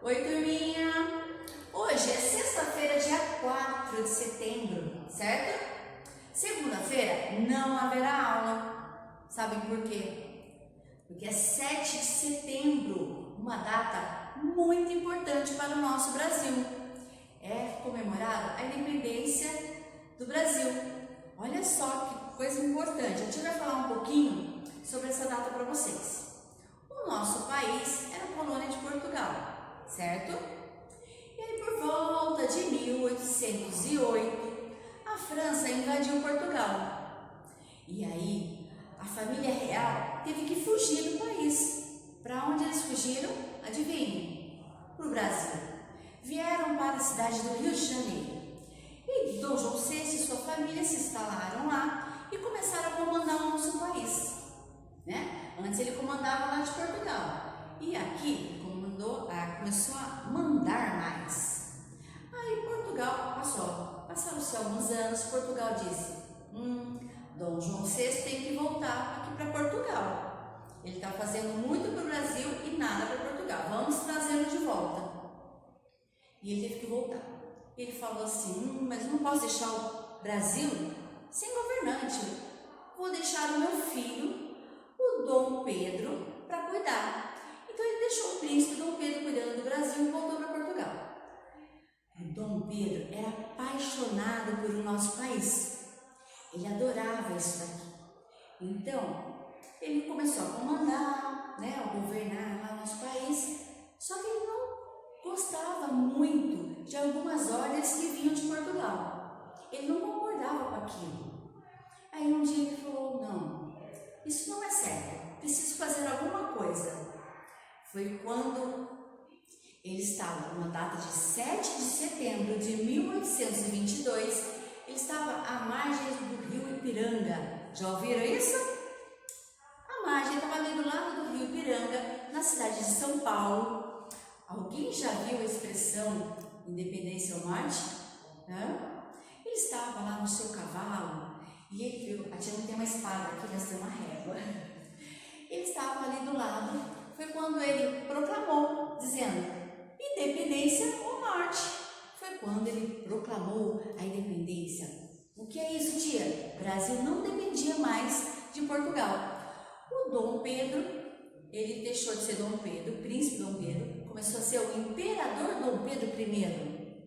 Oi, turminha! Hoje é sexta-feira, dia 4 de setembro, certo? Segunda-feira não haverá aula. Sabem por quê? Porque é 7 de setembro, uma data muito importante para o nosso Brasil. É comemorada a independência do Brasil. Olha só que coisa importante. A gente vai falar um pouquinho sobre essa data para vocês. O nosso país era colônia de Portugal, certo? E aí, por volta de 1808, a França invadiu Portugal. E aí, a família real teve que fugir do país. Para onde eles fugiram? Adivinhem? Para o Brasil. Vieram para a cidade do Rio de Janeiro. E Dom João VI e sua família se instalaram lá e começaram a comandar o nosso país, né? Antes ele comandava lá de Portugal. E aqui começou a mandar mais. Aí Portugal passaram-se alguns anos. Portugal disse: Dom João VI tem que voltar aqui para Portugal. Ele está fazendo muito para o Brasil e nada para Portugal. Vamos trazê-lo de volta. E ele teve que voltar. Ele falou assim: mas não posso deixar o Brasil sem governante. Vou deixar o meu filho, o Dom Pedro, para cuidar. Então ele deixou o príncipe Dom Pedro cuidando do Brasil e voltou para Portugal. Dom Pedro era apaixonado pelo nosso país. Ele adorava isso daqui. Então ele começou a comandar, a governar lá o nosso país. Só que ele não gostava muito de algumas ordens que vinham de Portugal. Ele não concordava com aquilo. Aí um dia ele falou: não, isso não é certo, preciso fazer alguma coisa. Foi quando ele estava, numa data de 7 de setembro de 1822, ele estava à margem do rio Ipiranga. Já ouviram isso? A margem estava ali do lado do rio Ipiranga, na cidade de São Paulo. Alguém já viu a expressão independência ou morte? Ele estava lá no seu cavalo e ele viu, a tia não tem uma espada aqui, nós temos uma régua. Ele estava ali do lado. Foi quando ele proclamou, dizendo: independência ou morte. Foi quando ele proclamou a independência. O que é isso, tia? O Brasil não dependia mais de Portugal. O Dom Pedro, ele deixou de ser Dom Pedro, o príncipe Dom Pedro, começou a ser o imperador Dom Pedro I.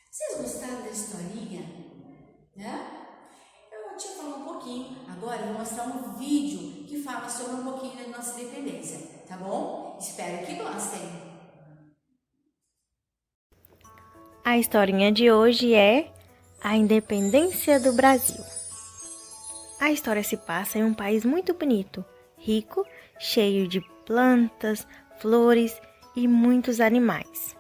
Vocês gostaram da historinha? Eu te falar um pouquinho. Agora eu vou mostrar um vídeo que fala sobre um pouquinho da nossa independência, tá bom? Espero que gostem. A historinha de hoje é a independência do Brasil. A história se passa em um país muito bonito, rico, cheio de plantas, flores e muitos animais.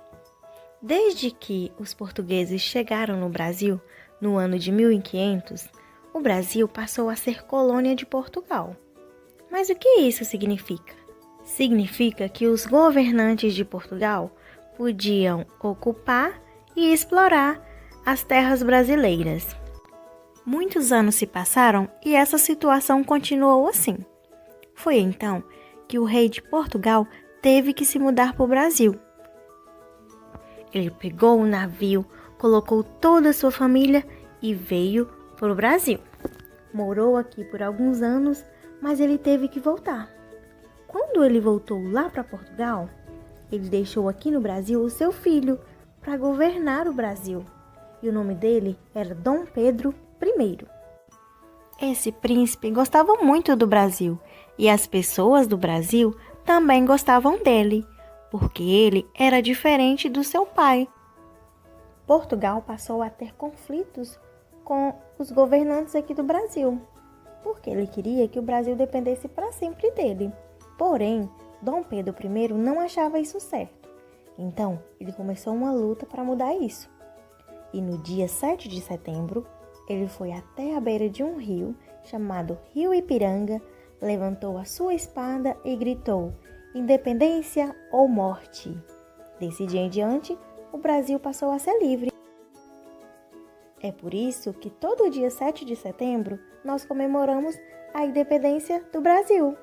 Desde que os portugueses chegaram no Brasil, no ano de 1500, o Brasil passou a ser colônia de Portugal. Mas o que isso significa? Significa que os governantes de Portugal podiam ocupar e explorar as terras brasileiras. Muitos anos se passaram e essa situação continuou assim. Foi então que o rei de Portugal teve que se mudar para o Brasil. Ele pegou um navio, colocou toda a sua família e veio para o Brasil. Morou aqui por alguns anos, mas ele teve que voltar. Quando ele voltou lá para Portugal, ele deixou aqui no Brasil o seu filho para governar o Brasil. E o nome dele era Dom Pedro I. Esse príncipe gostava muito do Brasil e as pessoas do Brasil também gostavam dele, porque ele era diferente do seu pai. Portugal passou a ter conflitos com os governantes aqui do Brasil, porque ele queria que o Brasil dependesse para sempre dele. Porém, Dom Pedro I não achava isso certo. Então, ele começou uma luta para mudar isso. E no dia 7 de setembro, ele foi até a beira de um rio chamado Rio Ipiranga, levantou a sua espada e gritou: independência ou morte. Desse dia em diante, o Brasil passou a ser livre. É por isso que todo dia 7 de setembro nós comemoramos a independência do Brasil.